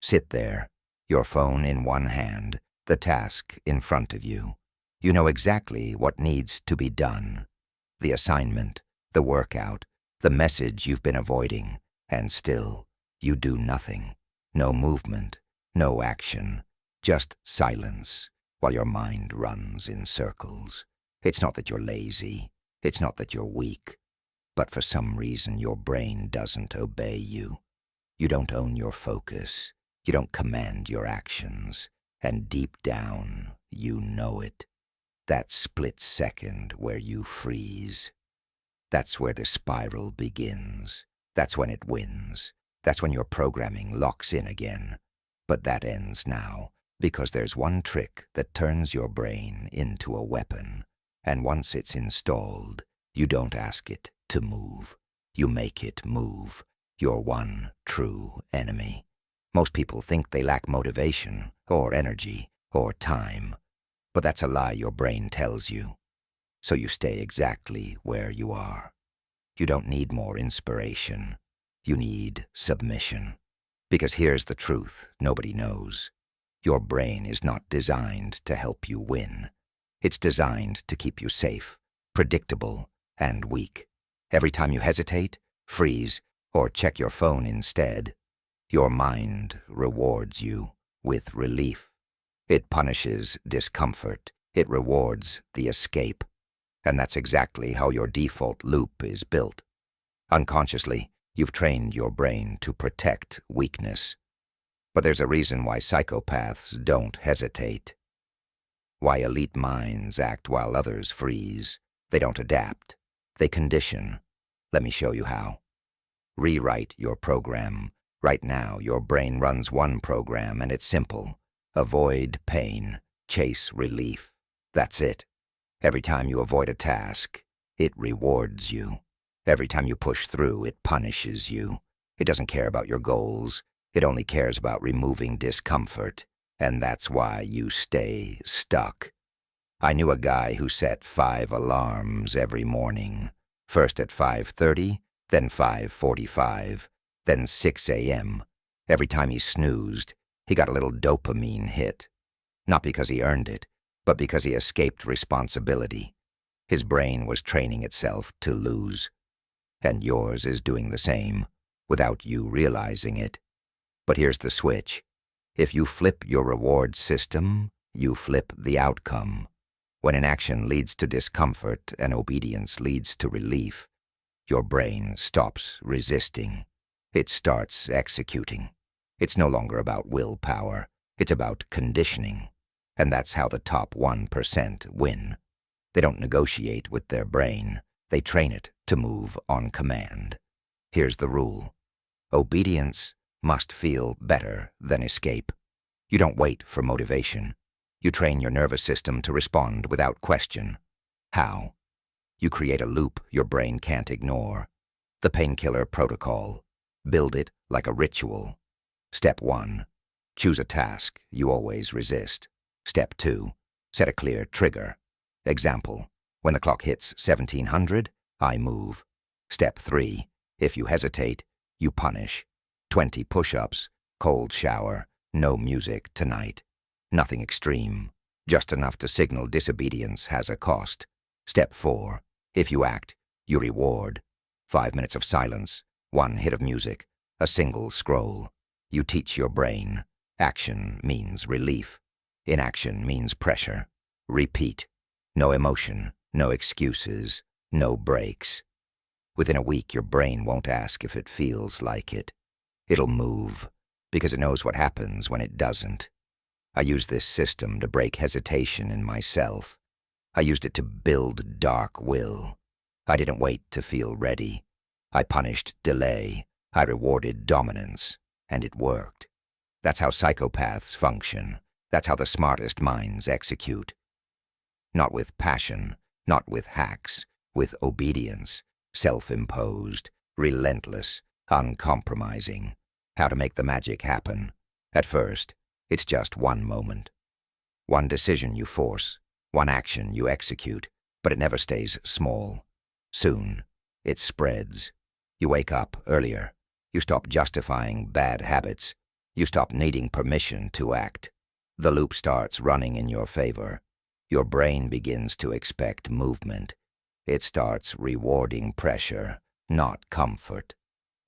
Sit there, your phone in one hand, the task in front of you. You know exactly what needs to be done. The assignment, the workout, the message you've been avoiding, and still, you do nothing. No movement, no action, just silence, while your mind runs in circles. It's not that you're lazy, it's not that you're weak, but for some reason your brain doesn't obey you. You don't own your focus, you don't command your actions, and deep down, you know it. That split second where you freeze. That's where the spiral begins. That's when it wins. That's when your programming locks in again. But that ends now, because there's one trick that turns your brain into a weapon. And once it's installed, you don't ask it to move. You make it move. Your one true enemy. Most people think they lack motivation, or energy, or time. But that's a lie your brain tells you. So you stay exactly where you are. You don't need more inspiration. You need submission. Because here's the truth nobody knows. Your brain is not designed to help you win. It's designed to keep you safe, predictable, and weak. Every time you hesitate, freeze, or check your phone instead, your mind rewards you with relief. It punishes discomfort. It rewards the escape. And that's exactly how your default loop is built. Unconsciously, you've trained your brain to protect weakness. But there's a reason why psychopaths don't hesitate. Why elite minds act while others freeze. They don't adapt. They condition. Let me show you how. Rewrite your program. Right now, your brain runs one program, and it's simple. Avoid pain. Chase relief. That's it. Every time you avoid a task, it rewards you. Every time you push through, it punishes you. It doesn't care about your goals. It only cares about removing discomfort. And that's why you stay stuck. I knew a guy who set 5 alarms every morning. First at 5:30, then 5:45, then 6 a.m. Every time he snoozed, he got a little dopamine hit. Not because he earned it, but because he escaped responsibility. His brain was training itself to lose. And yours is doing the same, without you realizing it. But here's the switch. If you flip your reward system, you flip the outcome. When inaction leads to discomfort and obedience leads to relief, your brain stops resisting. It starts executing. It's no longer about willpower. It's about conditioning. And that's how the top 1% win. They don't negotiate with their brain. They train it to move on command. Here's the rule. Obedience must feel better than escape. You don't wait for motivation. You train your nervous system to respond without question. How? You create a loop your brain can't ignore. The painkiller protocol. Build it like a ritual. Step 1. Choose a task you always resist. Step 2. Set a clear trigger. Example, when the clock hits 1700, I move. Step 3. If you hesitate, you punish. 20 push-ups, cold shower, no music tonight. Nothing extreme, just enough to signal disobedience has a cost. Step 4. If you act, you reward. 5 minutes of silence, 1 hit of music, a single scroll. You teach your brain. Action means relief. Inaction means pressure. Repeat. No emotion, no excuses, no breaks. Within a week, your brain won't ask if it feels like it. It'll move, because it knows what happens when it doesn't. I used this system to break hesitation in myself. I used it to build dark will. I didn't wait to feel ready. I punished delay. I rewarded dominance. And it worked. That's how psychopaths function. That's how the smartest minds execute. Not with passion, not with hacks, with obedience, self-imposed, relentless, uncompromising. How to make the magic happen. At first, it's just one moment. One decision you force, one action you execute, but it never stays small. Soon, it spreads. You wake up earlier. You stop justifying bad habits. You stop needing permission to act. The loop starts running in your favor. Your brain begins to expect movement. It starts rewarding pressure, not comfort.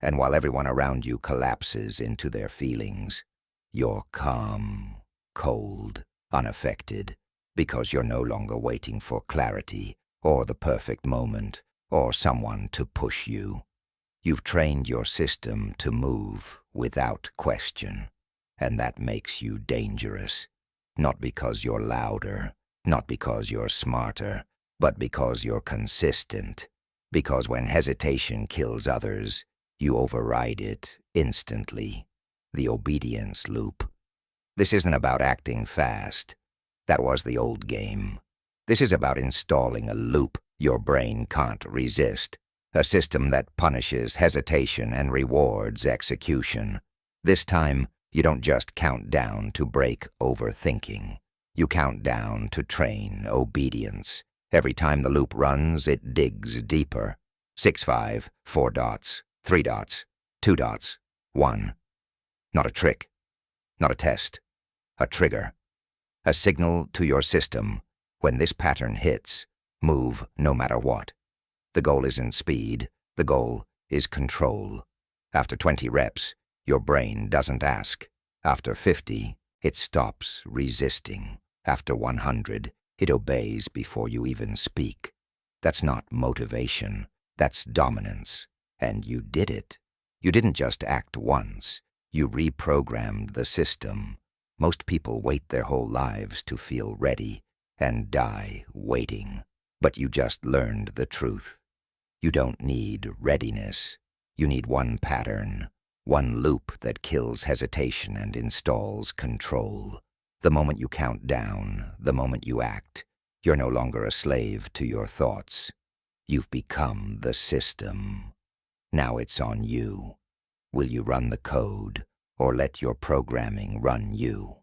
And while everyone around you collapses into their feelings, you're calm, cold, unaffected, because you're no longer waiting for clarity or the perfect moment or someone to push you. You've trained your system to move without question, and that makes you dangerous. Not because you're louder, not because you're smarter, but because you're consistent. Because when hesitation kills others, you override it instantly. The obedience loop. This isn't about acting fast. That was the old game. This is about installing a loop your brain can't resist. A system that punishes hesitation and rewards execution. This time, you don't just count down to break overthinking. You count down to train obedience. Every time the loop runs, it digs deeper. 6, 5, 4 dots, 3 dots, 2 dots, 1. Not a trick, not a test, a trigger. A signal to your system. When this pattern hits, move no matter what. The goal isn't speed, the goal is control. After 20 reps, your brain doesn't ask. After 50, it stops resisting. After 100, it obeys before you even speak. That's not motivation, that's dominance. And you did it. You didn't just act once, you reprogrammed the system. Most people wait their whole lives to feel ready and die waiting. But you just learned the truth. You don't need readiness. You need one pattern, one loop that kills hesitation and installs control. The moment you count down, the moment you act, you're no longer a slave to your thoughts. You've become the system. Now it's on you. Will you run the code, or let your programming run you?